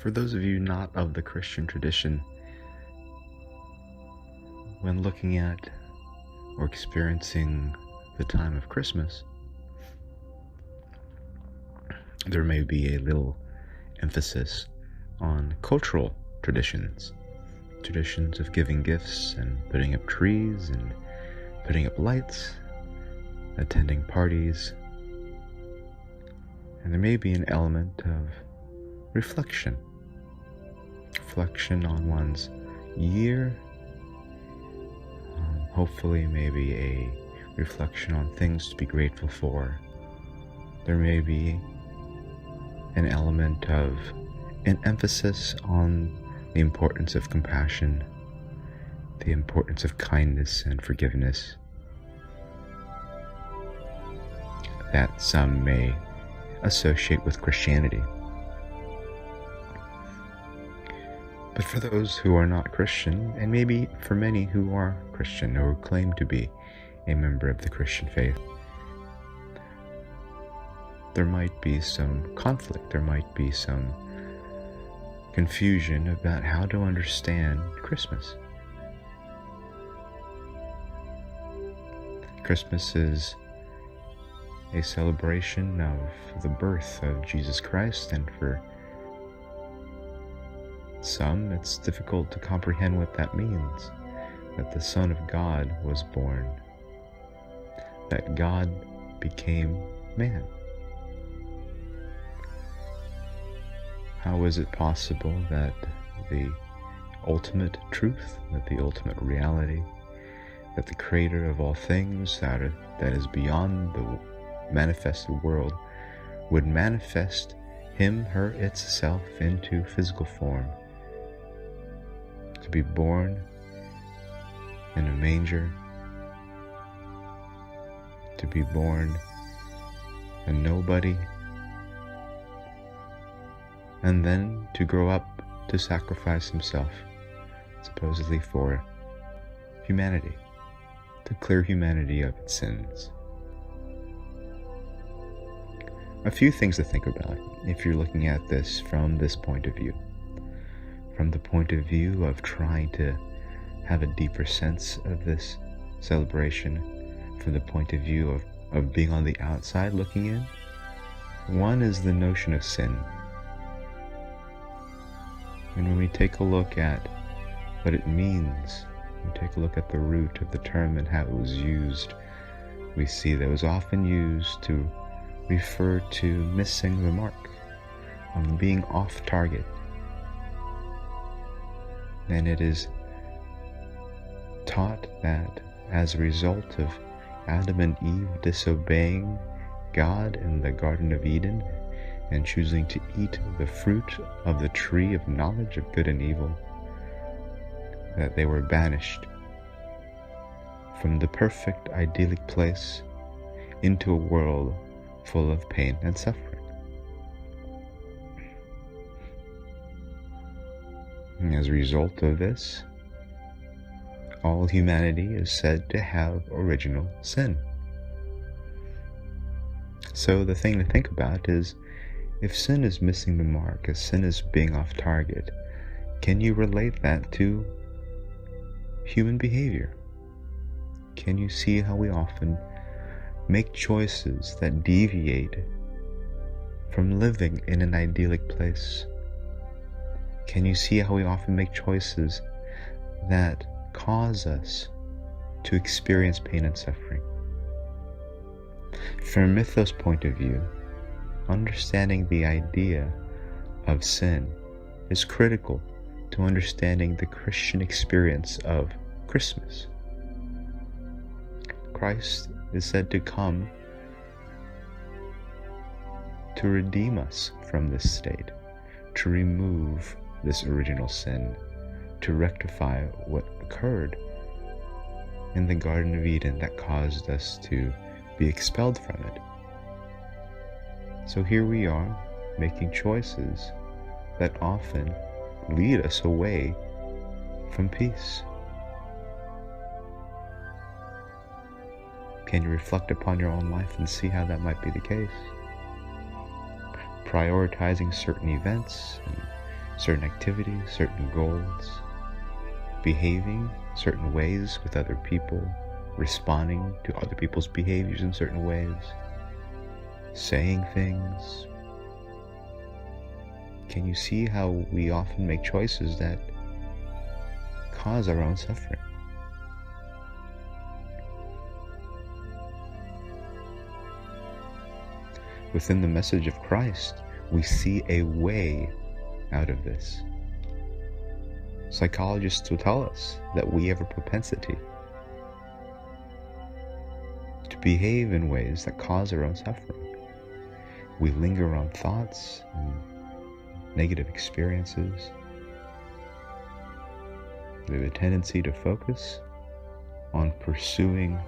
For those of you not of the Christian tradition, when looking at or experiencing the time of Christmas, there may be a little emphasis on cultural traditions of giving gifts and putting up trees and putting up lights, attending parties, and there may be an element of reflection on one's year, hopefully maybe a reflection on things to be grateful for. There may be an element of an emphasis on the importance of compassion, the importance of kindness and forgiveness, that some may associate with Christianity. But for those who are not Christian, and maybe for many who are Christian or claim to be a member of the Christian faith, there might be some conflict, there might be some confusion about how to understand Christmas. Christmas is a celebration of the birth of Jesus Christ, and for some, it's difficult to comprehend what that means, that the Son of God was born, that God became man. How is it possible that the ultimate truth, that the ultimate reality, that the creator of all things, that is beyond the manifested world, would manifest him, her, itself into physical form, to be born in a manger, to be born a nobody, and then to grow up to sacrifice himself, supposedly for humanity, to clear humanity of its sins. A few things to think about if you're looking at this from this point of view. From the point of view of trying to have a deeper sense of this celebration, from the point of view of being on the outside looking in, one is the notion of sin. And when we take a look at what it means, we take a look at the root of the term and how it was used, we see that it was often used to refer to missing the mark, on being off target. And it is taught that as a result of Adam and Eve disobeying God in the Garden of Eden and choosing to eat the fruit of the tree of knowledge of good and evil, that they were banished from the perfect idyllic place into a world full of pain and suffering. And as a result of this, all humanity is said to have original sin. So the thing to think about is, if sin is missing the mark, if sin is being off target, can you relate that to human behavior? Can you see how we often make choices that deviate from living in an idyllic place? Can you see how we often make choices that cause us to experience pain and suffering? From a mythos point of view, understanding the idea of sin is critical to understanding the Christian experience of Christmas. Christ is said to come to redeem us from this state, to remove this original sin, to rectify what occurred in the Garden of Eden that caused us to be expelled from it. So here we are, making choices that often lead us away from peace. Can you reflect upon your own life and see how that might be the case? Prioritizing certain events and certain activities, certain goals, behaving certain ways with other people, responding to other people's behaviors in certain ways, saying things. Can you see how we often make choices that cause our own suffering? Within the message of Christ, we see a way out of this. Psychologists will tell us that we have a propensity to behave in ways that cause our own suffering. We linger on thoughts and negative experiences. We have a tendency to focus on pursuing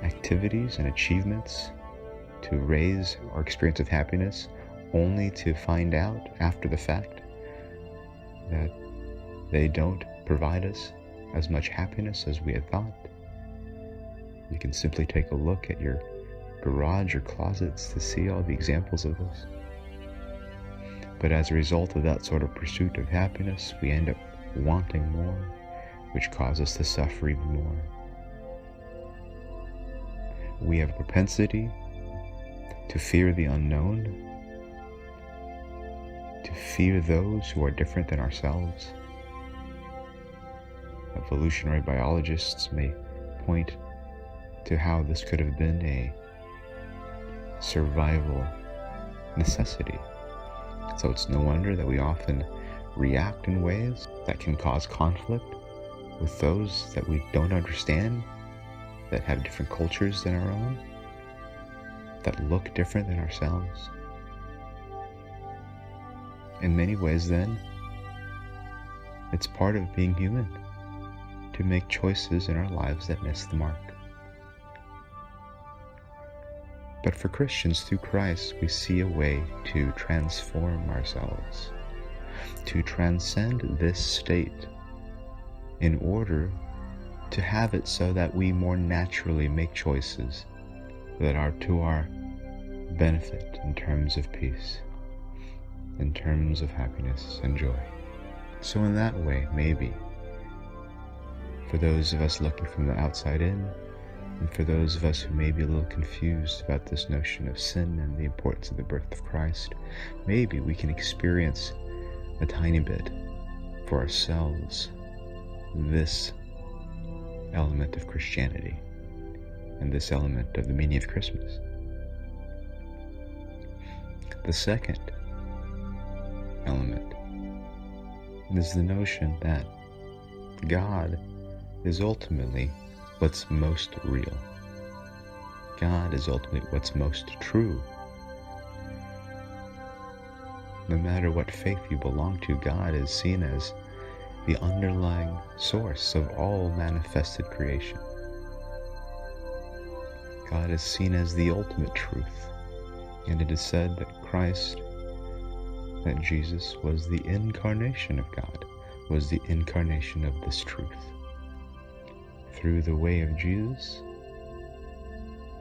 activities and achievements to raise our experience of happiness, only to find out after the fact that they don't provide us as much happiness as we had thought. You can simply take a look at your garage or closets to see all the examples of this. But as a result of that sort of pursuit of happiness, we end up wanting more, which causes us to suffer even more. We have a propensity to fear the unknown, to fear those who are different than ourselves. Evolutionary biologists may point to how this could have been a survival necessity. So it's no wonder that we often react in ways that can cause conflict with those that we don't understand, that have different cultures than our own, that look different than ourselves. In many ways, then, it's part of being human to make choices in our lives that miss the mark. But for Christians, through Christ, we see a way to transform ourselves, to transcend this state in order to have it so that we more naturally make choices that are to our benefit in terms of peace, in terms of happiness and joy. So in that way, maybe, for those of us looking from the outside in, and for those of us who may be a little confused about this notion of sin and the importance of the birth of Christ, maybe we can experience a tiny bit for ourselves this element of Christianity and this element of the meaning of Christmas. The second element is the notion that God is ultimately what's most real. God is ultimately what's most true. No matter what faith you belong to, God is seen as the underlying source of all manifested creation. God is seen as the ultimate truth, and it is said that that Jesus was the incarnation of God, was the incarnation of this truth. Through the way of Jesus,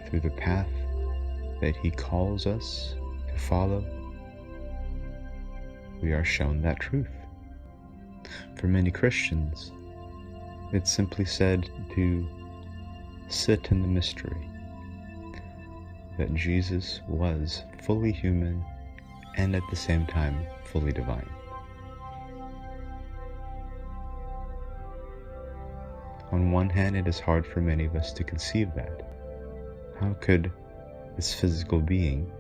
through the path that he calls us to follow, we are shown that truth. For many Christians, it's simply said to sit in the mystery that Jesus was fully human and at the same time fully divine. On one hand, it is hard for many of us to conceive that. How could this physical being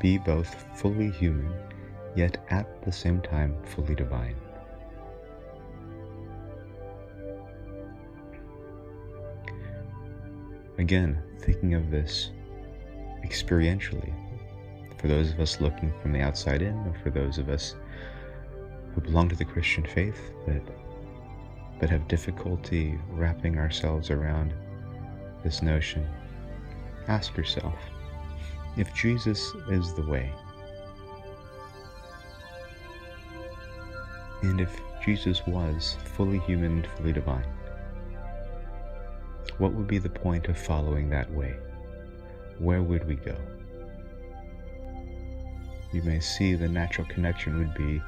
be both fully human, yet at the same time fully divine? Again, thinking of this experientially, for those of us looking from the outside in, or for those of us who belong to the Christian faith but have difficulty wrapping ourselves around this notion, ask yourself, if Jesus is the way, and if Jesus was fully human and fully divine, what would be the point of following that way? Where would we go? you may see the natural connection would be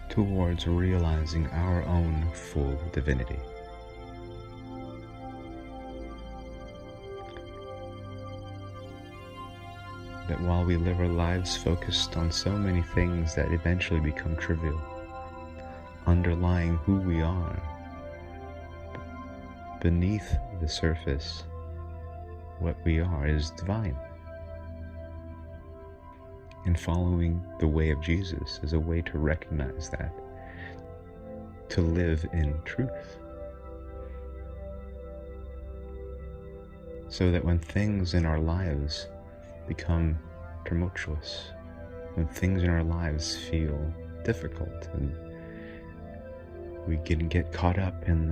towards realizing our own full divinity. That while we live our lives focused on so many things that eventually become trivial, underlying who we are, beneath the surface, what we are is divine. And following the way of Jesus is a way to recognize that, to live in truth. So that when things in our lives become tumultuous, when things in our lives feel difficult, and we can get caught up in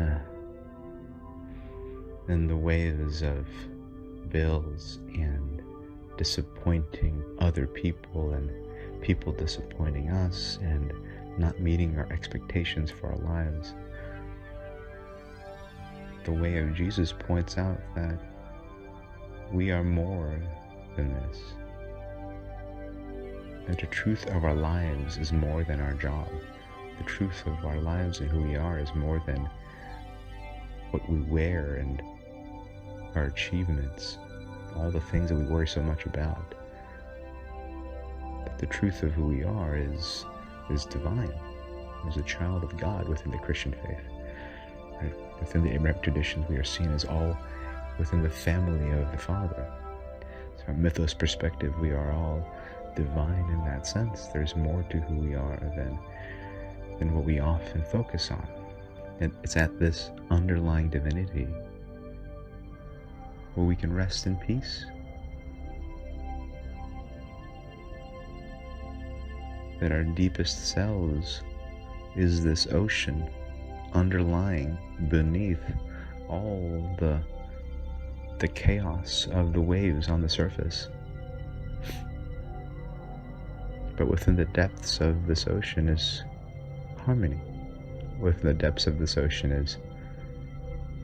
the waves of bills and disappointing other people and people disappointing us and not meeting our expectations for our lives. The way of Jesus points out that we are more than this. That the truth of our lives is more than our job. The truth of our lives and who we are is more than what we wear and our achievements, all the things that we worry so much about. But the truth of who we are is divine. As a child of God within the Christian faith. Right? Within the Abrahamic traditions, we are seen as all within the family of the Father. So from a mythos perspective, we are all divine in that sense. There's more to who we are than what we often focus on. And it's at this underlying divinity where we can rest in peace. That our deepest selves is this ocean underlying beneath all the chaos of the waves on the surface. But within the depths of this ocean is harmony. Within the depths of this ocean is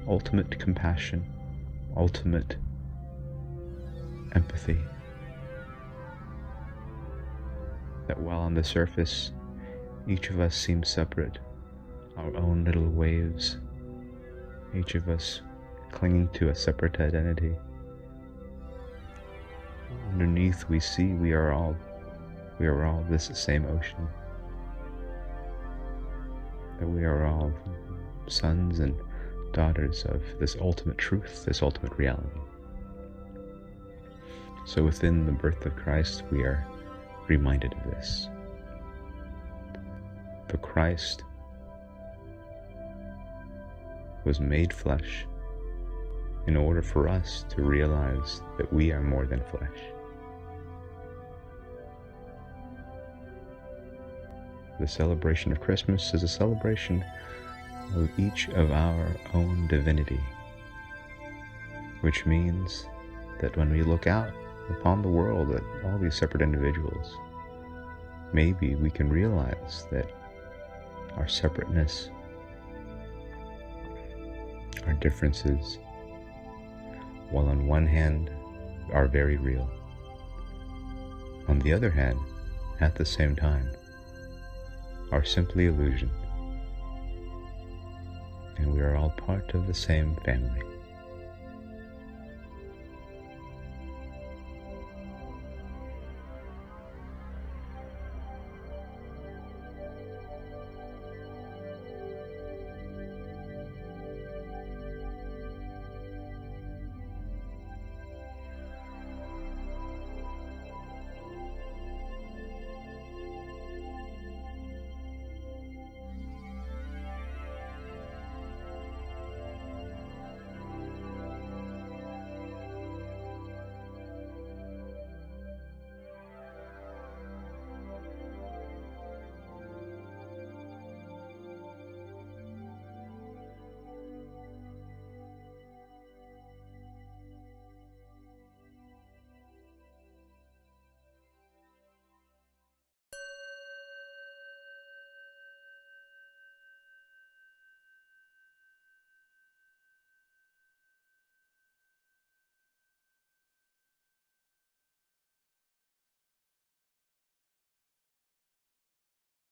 ultimate compassion, ultimate empathy. That while on the surface each of us seems separate, our own little waves, each of us clinging to a separate identity, underneath we see we are all this same ocean. That we are all sons and daughters of this ultimate truth, this ultimate reality. So within the birth of Christ, we are reminded of this. The Christ was made flesh in order for us to realize that we are more than flesh. The celebration of Christmas is a celebration of each of our own divinity, which means that when we look out upon the world at all these separate individuals, maybe we can realize that our separateness, our differences, while on one hand are very real, on the other hand, at the same time, are simply illusion, and we are all part of the same family.